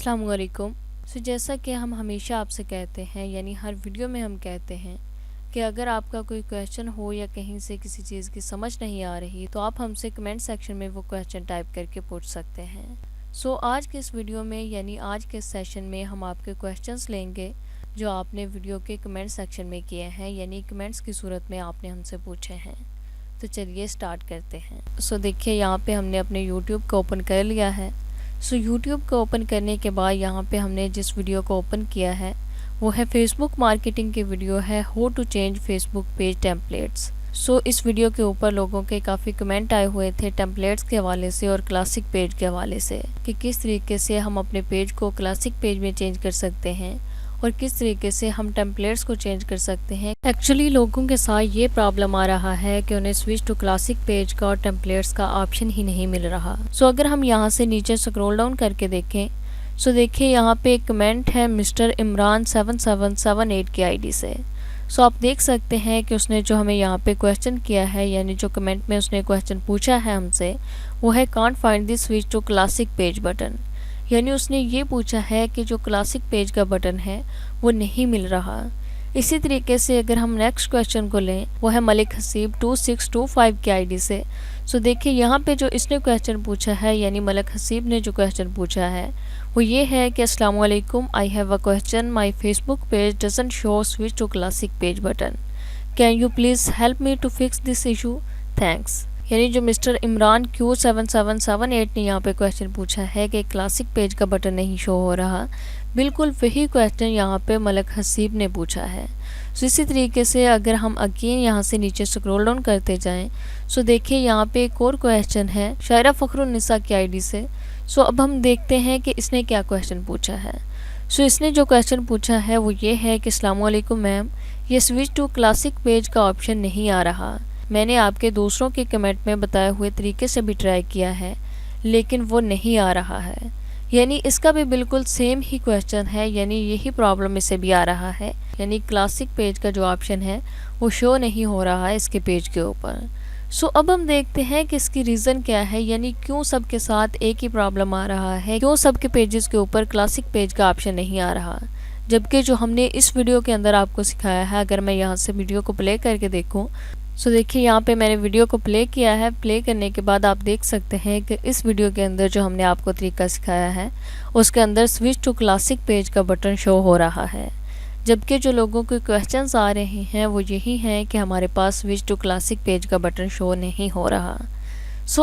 अस्सलामुअलैकुम। जैसा कि हम हमेशा आपसे कहते हैं, यानी हर वीडियो में हम कहते हैं कि अगर आपका कोई क्वेश्चन हो या कहीं से किसी चीज़ की समझ नहीं आ रही तो आप हमसे कमेंट सेक्शन में वो क्वेश्चन टाइप करके पूछ सकते हैं। आज के इस वीडियो में यानी आज के सेशन में हम आपके क्वेश्चंस लेंगे जो आपने वीडियो के कमेंट सेक्शन में किए हैं, यानी कमेंट्स की सूरत में आपने हमसे पूछे हैं। तो चलिए स्टार्ट करते हैं। देखिए यहाँ पे हमने अपने यूट्यूब को ओपन कर लिया है। यूट्यूब को ओपन करने के बाद यहाँ पे हमने जिस वीडियो को ओपन किया है वो है फेसबुक मार्केटिंग की वीडियो है, how to change Facebook page templates. इस वीडियो के ऊपर लोगों के काफ़ी कमेंट आए हुए थे टेम्पलेट्स के हवाले से और क्लासिक पेज के हवाले से कि किस तरीके से हम अपने पेज को क्लासिक पेज में चेंज कर सकते हैं और किस तरीके से हम टेम्पलेट्स को चेंज कर सकते हैं। एक्चुअली लोगों के साथ ये प्रॉब्लम आ रहा है कि उन्हें स्विच टू क्लासिक पेज का और टेम्पलेट्स का ऑप्शन ही नहीं मिल रहा। अगर हम यहाँ से नीचे स्क्रॉल डाउन करके देखें देखिए यहाँ पे एक कमेंट है मिस्टर इमरान 7778 की आईडी से। आप देख सकते हैं कि उसने जो हमें यहाँ पे क्वेश्चन किया है, यानी जो कमेंट में उसने क्वेश्चन पूछा है हमसे, वो है can't find the switch to classic page button. यानी उसने ये पूछा है कि जो क्लासिक पेज का बटन है वो नहीं मिल रहा। इसी तरीके से अगर हम नेक्स्ट क्वेश्चन को लें, वो है मलिक हसीब 2625 की आईडी से। देखिए यहाँ पे जो इसने क्वेश्चन पूछा है, यानी मलिक हसीब ने जो क्वेश्चन पूछा है वो ये है कि अस्सलाम वालेकुम, I have a question, my Facebook page doesn't show switch to classic page button, can you please help me to fix this issue, thanks. यानी जो मिस्टर इमरान Q7778 ने यहाँ पे क्वेश्चन पूछा है कि क्लासिक पेज का बटन नहीं शो हो रहा, बिल्कुल वही क्वेश्चन यहाँ पे मलिक हसीब ने पूछा है। इसी तरीके से अगर हम अगेन यहाँ से नीचे स्क्रॉल डाउन करते जाएं देखिए यहाँ पे एक और क्वेश्चन है शायरा फ़खरुन्निसा की आईडी से। अब हम देखते हैं कि इसने क्या क्वेश्चन पूछा है। इसने जो क्वेश्चन पूछा है वो ये है कि अस्सलाम वालेकुम मैम, ये स्विच टू क्लासिक पेज का ऑप्शन नहीं आ रहा। मैंने आपके दूसरों के कमेंट में बताए हुए तरीके से भी ट्राई किया है लेकिन वो नहीं आ रहा है। यानी इसका भी बिल्कुल सेम ही क्वेश्चन है, यानी यही प्रॉब्लम इसे भी आ रहा है, यानी क्लासिक पेज का जो ऑप्शन है वो शो नहीं हो रहा है इसके पेज के ऊपर। अब हम देखते हैं कि इसकी रीज़न क्या है, यानी क्यों सबके साथ एक ही प्रॉब्लम आ रहा है, क्यों सबके पेजेस के ऊपर क्लासिक पेज का ऑप्शन नहीं आ रहा। जबकि जो हमने इस वीडियो के अंदर आपको सिखाया है, अगर मैं यहाँ से वीडियो को प्ले करके देखूँ देखिए यहाँ पे मैंने वीडियो को प्ले किया है। प्ले करने के बाद आप देख सकते हैं कि इस वीडियो के अंदर जो हमने आपको तरीका सिखाया है उसके अंदर स्विच टू क्लासिक पेज का बटन शो हो रहा है। जबकि जो लोगों के क्वेश्चंस आ रहे हैं वो यही हैं कि हमारे पास स्विच टू क्लासिक पेज का बटन शो नहीं हो रहा।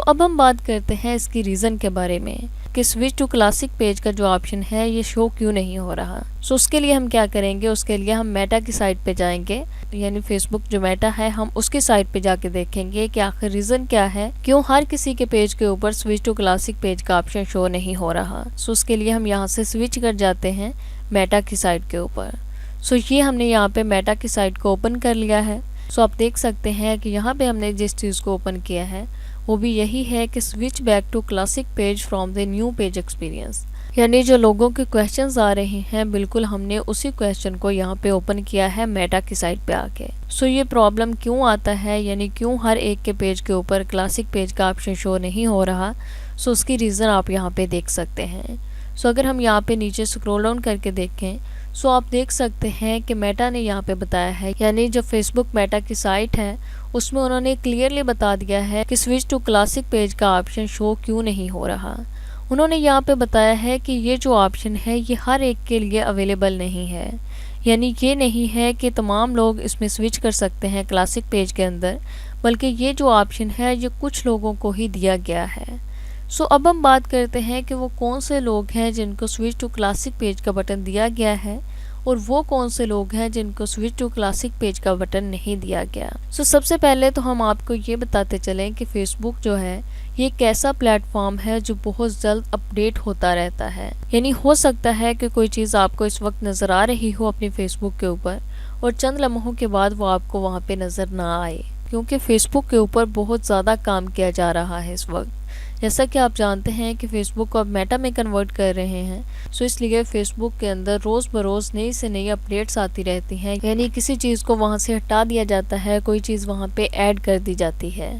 अब हम बात करते हैं इसकी रीज़न के बारे में कि स्विच टू क्लासिक पेज का जो ऑप्शन है ये शो क्यों नहीं हो रहा। उसके लिए हम क्या करेंगे, उसके लिए हम मेटा की साइट पे जाएंगे, यानी फेसबुक जो मेटा है हम उसकी साइट पे जाके देखेंगे कि आखिर रीज़न क्या है, क्यों हर किसी के पेज के ऊपर स्विच टू क्लासिक पेज का ऑप्शन शो नहीं हो रहा। उसके लिए हम यहाँ से स्विच कर जाते हैं मेटा की साइट के ऊपर। ये हमने यहाँ पे मेटा की साइट को ओपन कर लिया है। आप देख सकते हैं कि यहाँ पे हमने जिस चीज़ को ओपन किया है वो भी यही है कि switch back to classic page from the new page experience. यानी जो लोगों के क्वेश्चंस आ रहे हैं बिल्कुल हमने उसी क्वेश्चन को यहाँ पे ओपन किया है मेटा की साइट पे आके। ये प्रॉब्लम क्यों आता है, यानी क्यों हर एक के पेज के ऊपर क्लासिक पेज का ऑप्शन शो नहीं हो रहा, उसकी रीज़न आप यहाँ पे देख सकते हैं। अगर हम यहाँ पे नीचे स्क्रॉल डाउन करके देखें आप देख सकते हैं कि मेटा ने यहाँ पे बताया है, यानी जो फेसबुक मेटा की साइट है उसमें उन्होंने क्लियरली बता दिया है कि स्विच टू क्लासिक पेज का ऑप्शन शो क्यों नहीं हो रहा। उन्होंने यहाँ पे बताया है कि ये जो ऑप्शन है ये हर एक के लिए अवेलेबल नहीं है, यानी ये नहीं है कि तमाम लोग इसमें स्विच कर सकते हैं क्लासिक पेज के अंदर, बल्कि ये जो ऑप्शन है ये कुछ लोगों को ही दिया गया है। अब हम बात करते हैं कि वो कौन से लोग हैं जिनको स्विच टू क्लासिक पेज का बटन दिया गया है और वो कौन से लोग हैं जिनको स्विच टू क्लासिक पेज का बटन नहीं दिया गया। सबसे पहले तो हम आपको ये बताते चलें कि फेसबुक जो है ये एक ऐसा प्लेटफॉर्म है जो बहुत जल्द अपडेट होता रहता है। यानी हो सकता है कि कोई चीज़ आपको इस वक्त नज़र आ रही हो अपनी फेसबुक के ऊपर और चंद लम्हों के बाद वो आपको वहाँ पे नज़र ना आए, क्योंकि फेसबुक के ऊपर बहुत ज़्यादा काम किया जा रहा है इस वक्त। जैसा कि आप जानते हैं कि फेसबुक को अब मेटा में कन्वर्ट कर रहे हैं, इसलिए फेसबुक के अंदर रोज़ बरोज़ नई से नई अपडेट्स आती रहती हैं, यानी किसी चीज़ को वहाँ से हटा दिया जाता है, कोई चीज़ वहाँ पे ऐड कर दी जाती है।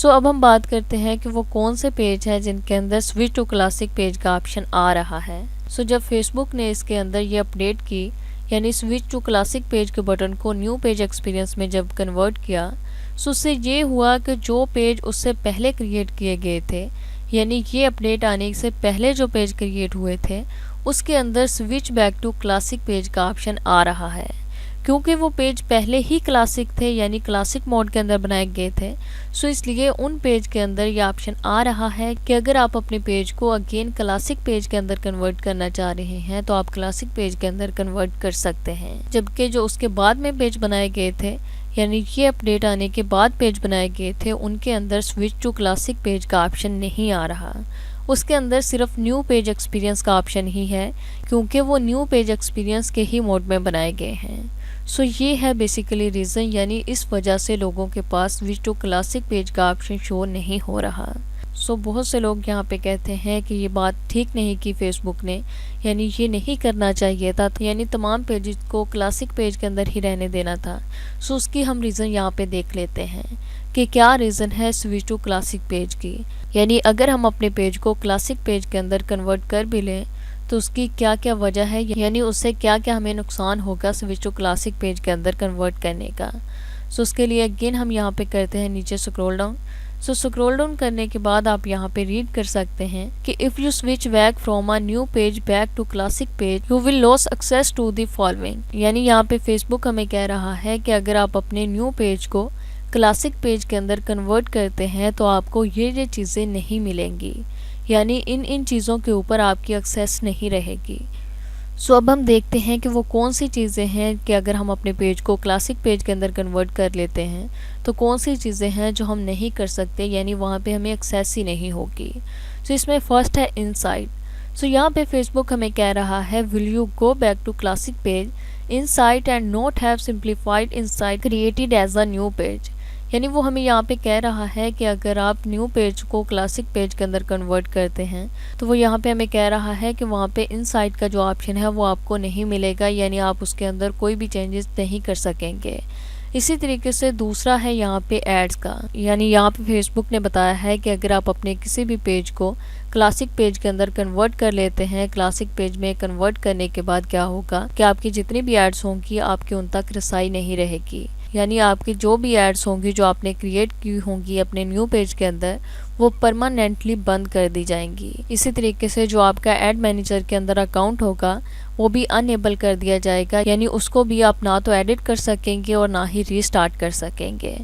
अब हम बात करते हैं कि वो कौन से पेज हैं जिनके अंदर स्विच टू क्लासिक पेज का ऑप्शन आ रहा है। सो जब फेसबुक ने इसके अंदर ये अपडेट की, यानी स्विच टू क्लासिक पेज के बटन को न्यू पेज एक्सपीरियंस में जब कन्वर्ट किया, सो उससे ये हुआ कि जो पेज उससे पहले क्रिएट किए गए थे, यानी ये अपडेट आने से पहले जो पेज क्रिएट हुए थे, उसके अंदर switch back to classic page का ऑप्शन आ रहा है। क्योंकि वो पेज पहले ही क्लासिक थे, यानी क्लासिक मोड के अंदर बनाए गए थे, सो इसलिए उन पेज के अंदर ये ऑप्शन आ रहा है कि अगर आप अपने पेज को अगेन क्लासिक पेज के अंदर कन्वर्ट करना चाह रहे हैं तो आप क्लासिक पेज के अंदर कन्वर्ट कर सकते हैं। जबकि जो उसके बाद में पेज बनाए गए थे, यानी ये अपडेट आने के बाद पेज बनाए गए थे, उनके अंदर स्विच टू क्लासिक पेज का ऑप्शन नहीं आ रहा। उसके अंदर सिर्फ न्यू पेज एक्सपीरियंस का ऑप्शन ही है, क्योंकि वो न्यू पेज एक्सपीरियंस के ही मोड में बनाए गए हैं। सो ये है बेसिकली रीज़न, यानी इस वजह से लोगों के पास स्विच टू क्लासिक पेज का ऑप्शन शो नहीं हो रहा। सो बहुत से लोग यहाँ पे कहते हैं कि ये बात ठीक नहीं की फेसबुक ने, यानी ये नहीं करना चाहिए था, यानी तमाम पेजेस को क्लासिक पेज के अंदर ही रहने देना था। सो उसकी हम रीज़न यहाँ पे देख लेते हैं कि क्या रीज़न है स्विच टू क्लासिक पेज की। यानी अगर हम अपने पेज को क्लासिक पेज के अंदर कन्वर्ट कर भी लें तो उसकी क्या क्या वजह है, यानी उससे क्या क्या हमें नुकसान होगा स्विच टू क्लासिक पेज के अंदर कन्वर्ट करने का। सो उसके लिए अगेन हम यहाँ पे करते हैं नीचे स्क्रॉल डाउन। सो स्क्रॉल डाउन करने के बाद आप यहाँ पे रीड कर सकते हैं कि if you switch back from a new page back to classic page you will lose access to the following. यानी यहाँ पे फेसबुक हमें कह रहा है कि अगर आप अपने न्यू पेज को क्लासिक पेज के अंदर कन्वर्ट करते हैं तो आपको ये चीज़ें नहीं मिलेंगी, यानी इन चीज़ों के ऊपर आपकी एक्सेस नहीं रहेगी। सो अब हम देखते हैं कि वो कौन सी चीज़ें हैं कि अगर हम अपने पेज को क्लासिक पेज के अंदर कन्वर्ट कर लेते हैं तो कौन सी चीज़ें हैं जो हम नहीं कर सकते, यानी वहाँ पे हमें एक्सेस ही नहीं होगी। सो इसमें फर्स्ट है इनसाइट। सो यहाँ पे फेसबुक हमें कह रहा है will you go back to classic page insight and not have simplified insight created as a new page. यानी वो हमें यहाँ पे कह रहा है कि अगर आप न्यू पेज को क्लासिक पेज के अंदर कन्वर्ट करते हैं तो वो यहाँ पे हमें कह रहा है कि वहाँ पे इनसाइट का जो ऑप्शन है वो आपको नहीं मिलेगा, यानी आप उसके अंदर कोई भी चेंजेस नहीं कर सकेंगे। इसी तरीके से दूसरा है यहाँ पे एड्स का, यानी यहाँ पे फेसबुक ने बताया है कि अगर आप अपने किसी भी पेज को क्लासिक पेज के अंदर कन्वर्ट कर लेते हैं, क्लासिक पेज में कन्वर्ट करने के बाद क्या होगा कि आपकी जितनी भी एड्स होंगी आपकी उन तक रसाई नहीं रहेगी, यानी आपकी जो भी एड्स होंगी जो आपने क्रिएट की होंगी अपने न्यू पेज के अंदर वो परमानेंटली बंद कर दी जाएंगी। इसी तरीके से जो आपका एड मैनेजर के अंदर अकाउंट होगा वो भी अनेबल कर दिया जाएगा, यानी उसको भी आप ना तो एडिट कर सकेंगे और ना ही रीस्टार्ट कर सकेंगे।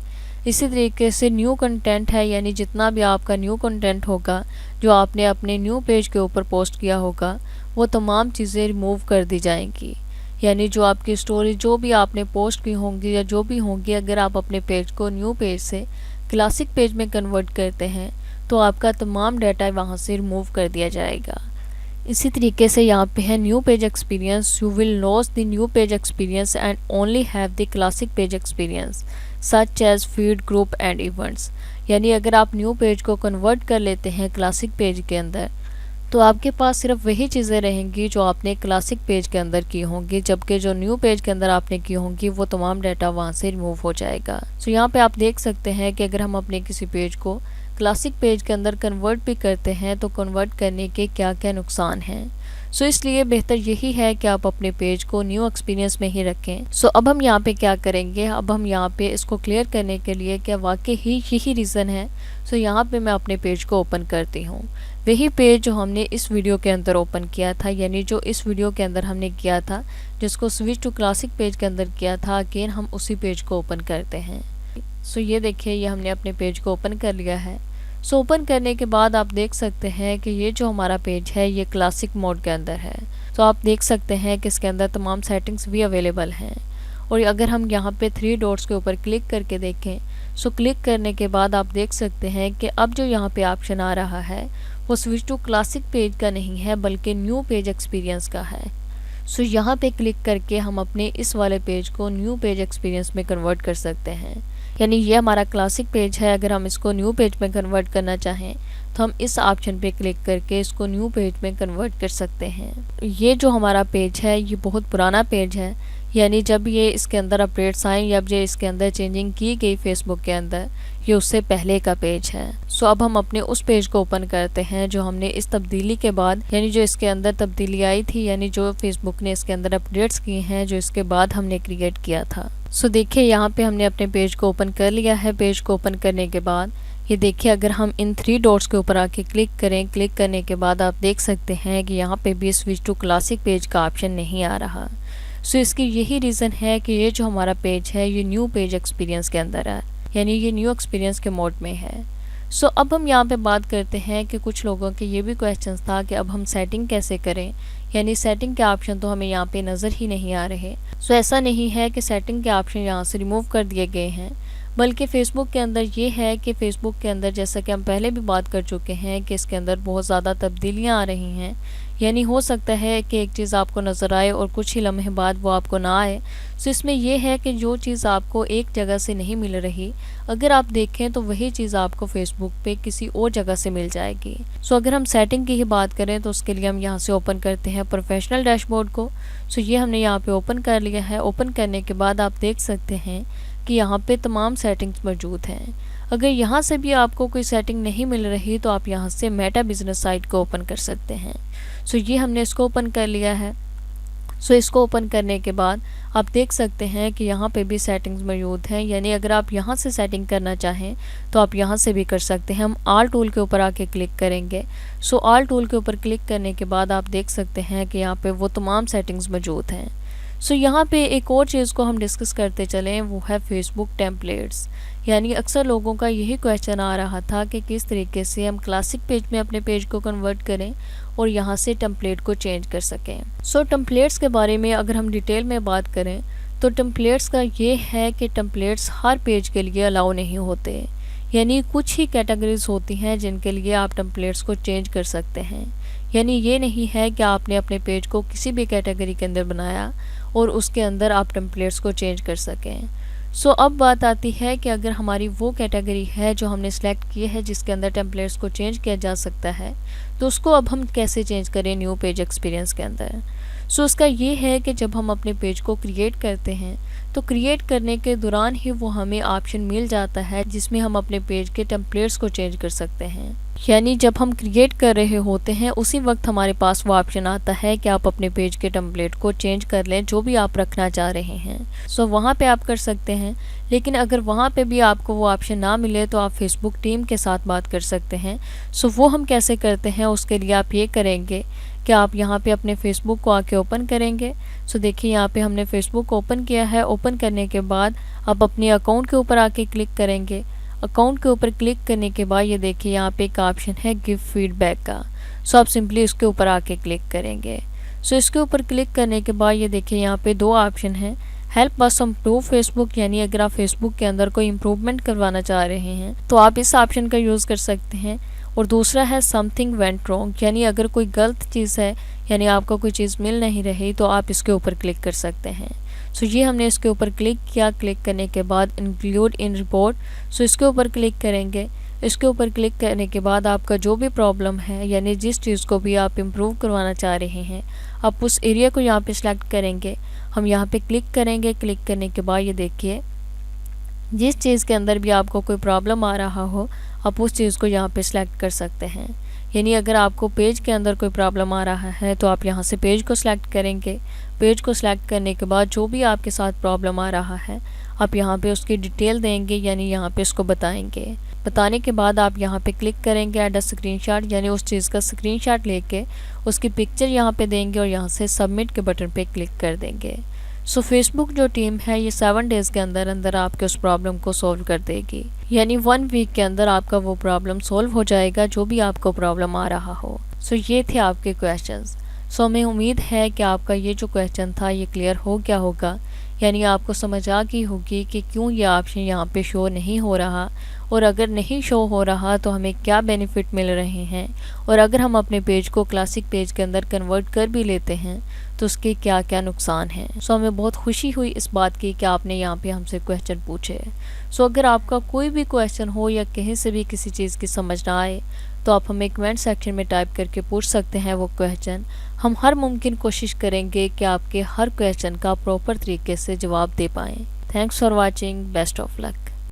इसी तरीके से न्यू कंटेंट है, यानी जितना भी आपका न्यू कंटेंट होगा जो आपने अपने न्यू पेज के ऊपर पोस्ट किया होगा वो तमाम चीज़ें रिमूव कर दी जाएंगी, यानी जो आपकी स्टोरी जो भी आपने पोस्ट की होंगी या जो भी होंगी, अगर आप अपने पेज को न्यू पेज से क्लासिक पेज में कन्वर्ट करते हैं तो आपका तमाम डाटा वहाँ से रिमूव कर दिया जाएगा। इसी तरीके से यहाँ पे है new page experience, you will lose the new page experience and only have the classic page experience such as feed group and events. यानी अगर आप न्यू पेज को कन्वर्ट कर लेते हैं क्लासिक पेज के अंदर तो आपके पास सिर्फ वही चीज़ें रहेंगी जो आपने क्लासिक पेज के अंदर की होंगी, जबकि जो न्यू पेज के अंदर आपने की होंगी वो तमाम डाटा वहाँ से रिमूव हो जाएगा। सो यहाँ पे आप देख सकते हैं कि अगर हम अपने किसी पेज को क्लासिक पेज के अंदर कन्वर्ट भी करते हैं तो कन्वर्ट करने के क्या क्या नुकसान हैं। सो इसलिए बेहतर यही है कि आप अपने पेज को न्यू एक्सपीरियंस में ही रखें। सो अब हम यहाँ पे क्या करेंगे, अब हम यहाँ पे इसको क्लियर करने के लिए क्या वाकई ही यही रीज़न है। सो यहाँ पे मैं अपने पेज को ओपन करती हूँ, वही पेज जो हमने इस वीडियो के अंदर ओपन किया था, यानी जो इस वीडियो के अंदर हमने किया था जिसको स्विच टू क्लासिक पेज के अंदर किया था, अगेन हम उसी पेज को ओपन करते हैं। सो ये देखिए ये हमने अपने पेज को ओपन कर लिया है। सो ओपन करने के बाद आप देख सकते हैं कि ये जो हमारा पेज है ये क्लासिक मोड के अंदर है। तो आप देख सकते हैं कि इसके अंदर तमाम सेटिंग्स भी अवेलेबल हैं। और अगर हम यहाँ पे 3 डॉट्स के ऊपर क्लिक करके देखें, सो क्लिक करने के बाद आप देख सकते हैं कि अब जो यहाँ पे ऑप्शन आ रहा है वो स्विच टू क्लासिक पेज का नहीं है बल्कि न्यू पेज एक्सपीरियंस का है। सो यहाँ पे क्लिक करके हम अपने इस वाले पेज को न्यू पेज एक्सपीरियंस में कन्वर्ट कर सकते हैं। यानी ये हमारा क्लासिक पेज है, अगर हम इसको न्यू पेज में कन्वर्ट करना चाहें तो हम इस ऑप्शन पे क्लिक करके इसको न्यू पेज में कन्वर्ट कर सकते हैं। ये जो हमारा पेज है ये बहुत पुराना पेज है, यानी जब ये इसके अंदर अपडेट्स आए या ये इसके अंदर चेंजिंग की गई फेसबुक के अंदर, ये उससे पहले का पेज है। सो अब हम अपने उस पेज को ओपन करते हैं जो हमने इस तब्दीली के बाद, यानी जो इसके अंदर तब्दीली आई थी, यानी जो फेसबुक ने इसके अंदर अपडेट्स किए हैं जो इसके बाद हमने क्रिएट किया था। सो देखिए यहाँ पे हमने अपने पेज को ओपन कर लिया है। पेज को ओपन करने के बाद ये देखिए अगर हम इन 3 डॉट्स के ऊपर आके क्लिक करें, क्लिक करने के बाद आप देख सकते हैं कि यहाँ पे भी स्विच टू क्लासिक पेज का ऑप्शन नहीं आ रहा। सो इसकी यही रीज़न है कि ये जो हमारा पेज है ये न्यू पेज एक्सपीरियंस के अंदर है, यानी ये न्यू एक्सपीरियंस के मोड में है। सो अब हम यहाँ पे बात करते हैं कि कुछ लोगों के ये भी क्वेश्चन था कि अब हम सेटिंग कैसे करें, यानी सेटिंग के ऑप्शन तो हमें यहाँ पे नज़र ही नहीं आ रहे। सो ऐसा नहीं है कि सेटिंग के ऑप्शन यहाँ से रिमूव कर दिए गए हैं, बल्कि फ़ेसबुक के अंदर ये है कि फ़ेसबुक के अंदर जैसा कि हम पहले भी बात कर चुके हैं कि इसके अंदर बहुत ज़्यादा तब्दीलियाँ आ रही हैं। यानी हो सकता है कि एक चीज़ आपको नज़र आए और कुछ ही लम्हे बाद वो आपको ना आए। सो इसमें यह है कि जो चीज़ आपको एक जगह से नहीं मिल रही, अगर आप देखें तो वही चीज़ आपको फ़ेसबुक पे किसी और जगह से मिल जाएगी। सो अगर हम सेटिंग की ही बात करें तो उसके लिए हम यहाँ से ओपन करते हैं प्रोफेशनल डैशबोर्ड को। सो ये हमने यहाँ पे ओपन कर लिया है। ओपन करने के बाद आप देख सकते हैं कि यहाँ पे तमाम सेटिंग्स मौजूद हैं। अगर यहाँ से भी आपको कोई सेटिंग नहीं मिल रही तो आप यहाँ से मेटा बिजनेस साइट को ओपन कर सकते हैं। सो ये हमने इसको ओपन कर लिया है। सो इसको ओपन करने के बाद आप देख सकते हैं कि यहाँ पे भी सेटिंग्स मौजूद हैं, यानी अगर आप यहाँ से सेटिंग करना चाहें तो आप यहाँ से भी कर सकते हैं। हम ऑल टूल के ऊपर आके क्लिक करेंगे। सो ऑल टूल के ऊपर क्लिक करने के बाद आप देख सकते हैं कि यहाँ पे वो तमाम सेटिंग्स मौजूद हैं। सो यहाँ पे एक और चीज़ को हम डिस्कस करते चलें, वो है फेसबुक टेम्पलेट्स। यानी अक्सर लोगों का यही क्वेश्चन आ रहा था कि किस तरीके से हम क्लासिक पेज में अपने पेज को कन्वर्ट करें और यहाँ से टेम्पलेट को चेंज कर सकें। सो टेम्पलेट्स के बारे में अगर हम डिटेल में बात करें तो टेम्पलेट्स का ये है कि टेम्पलेट्स हर पेज के लिए अलाउ नहीं होते, यानी कुछ ही कैटेगरीज होती हैं जिनके लिए आप टेम्पलेट्स को चेंज कर सकते हैं। यानी ये नहीं है कि आपने अपने पेज को किसी भी कैटेगरी के अंदर बनाया और उसके अंदर आप टेम्पलेट्स को चेंज कर सकें। सो अब बात आती है कि अगर हमारी वो कैटेगरी है जो हमने सेलेक्ट की है जिसके अंदर टेम्पलेट्स को चेंज किया जा सकता है, तो उसको अब हम कैसे चेंज करें न्यू पेज एक्सपीरियंस के अंदर। सो उसका ये है कि जब हम अपने पेज को क्रिएट करते हैं तो क्रिएट करने के दौरान ही वो हमें ऑप्शन मिल जाता है जिसमें हम अपने पेज के टेम्पलेट्स को चेंज कर सकते हैं। यानी जब हम क्रिएट कर रहे होते हैं उसी वक्त हमारे पास वो ऑप्शन आता है कि आप अपने पेज के टेम्पलेट को चेंज कर लें जो भी आप रखना चाह रहे हैं। सो वहाँ पे आप कर सकते हैं, लेकिन अगर वहाँ पे भी आपको वो ऑप्शन ना मिले तो आप फेसबुक टीम के साथ बात कर सकते हैं। सो वो हम कैसे करते हैं, उसके लिए आप ये करेंगे कि आप यहाँ पे अपने फेसबुक को आके ओपन करेंगे। सो देखिए यहाँ पे हमने फेसबुक ओपन किया है। ओपन करने के बाद आप अपने अकाउंट के ऊपर आके क्लिक करेंगे। अकाउंट के ऊपर क्लिक करने के बाद ये देखिए यहाँ पे एक ऑप्शन है गिव फीडबैक का। सो आप सिंपली इसके ऊपर आके क्लिक करेंगे। सो इसके ऊपर क्लिक करने के बाद ये देखिए यहाँ पे 2 ऑप्शन हैं, हेल्प अस इम्प्रूव फेसबुक, यानी अगर आप फेसबुक के अंदर कोई इम्प्रूवमेंट करवाना चाह रहे हैं तो आप इस ऑप्शन का यूज़ कर सकते हैं। और दूसरा है समथिंग वेंट रॉन्ग, यानी अगर कोई गलत चीज़ है, यानी आपको कोई चीज़ मिल नहीं रही तो आप इसके ऊपर क्लिक कर सकते हैं। सो ये हमने इसके ऊपर क्लिक किया। क्लिक करने के बाद इंक्लूड इन रिपोर्ट, सो इसके ऊपर क्लिक करेंगे। इसके ऊपर क्लिक करने के बाद आपका जो भी प्रॉब्लम है, यानी जिस चीज़ को भी आप इम्प्रूव करवाना चाह रहे हैं, आप उस एरिया को यहाँ पे सिलेक्ट करेंगे। हम यहाँ पे क्लिक करेंगे। क्लिक करने के बाद ये देखिए जिस चीज़ के अंदर भी आपको कोई प्रॉब्लम आ रहा हो आप उस चीज़ को यहाँ पे सिलेक्ट कर सकते हैं। यानी अगर आपको पेज के अंदर कोई प्रॉब्लम आ रहा है तो आप यहाँ से पेज को सिलेक्ट करेंगे। पेज को सिलेक्ट करने के बाद जो भी आपके साथ प्रॉब्लम आ रहा है आप यहाँ पे उसकी डिटेल देंगे, यानी यहाँ पे उसको बताएंगे। बताने के बाद आप यहाँ पे क्लिक करेंगे ऐड अ स्क्रीनशॉट, यानी उस चीज़ का स्क्रीनशॉट लेके उसकी पिक्चर यहाँ पे देंगे और यहाँ से सबमिट के बटन पे क्लिक कर देंगे। सो फेसबुक जो टीम है ये 7 डेज़ के अंदर अंदर आपके उस प्रॉब्लम को सॉल्व कर देगी, यानी 1 वीक के अंदर आपका वो प्रॉब्लम सॉल्व हो जाएगा जो भी आपको प्रॉब्लम आ रहा हो। सो ये थे आपके क्वेश्चंस। सो हमें उम्मीद है कि आपका ये जो क्वेश्चन था ये क्लियर हो गया होगा, यानी आपको समझ आ गई होगी कि क्यों ये ऑप्शन यहाँ पे शो नहीं हो रहा और अगर नहीं शो हो रहा तो हमें क्या बेनिफिट मिल रहे हैं, और अगर हम अपने पेज को क्लासिक पेज के अंदर कन्वर्ट कर भी लेते हैं तो उसके क्या क्या नुकसान हैं। सो हमें बहुत खुशी हुई इस बात की कि आपने यहाँ पे हमसे क्वेश्चन पूछे। सो अगर आपका कोई भी क्वेश्चन हो या कहीं से भी किसी चीज़ की समझ ना आए तो आप हमें कमेंट सेक्शन में टाइप करके पूछ सकते हैं वो क्वेश्चन। हम हर मुमकिन कोशिश करेंगे कि आपके हर क्वेश्चन का प्रॉपर तरीके से जवाब दे पाएँ। Thanks for watching, best of luck.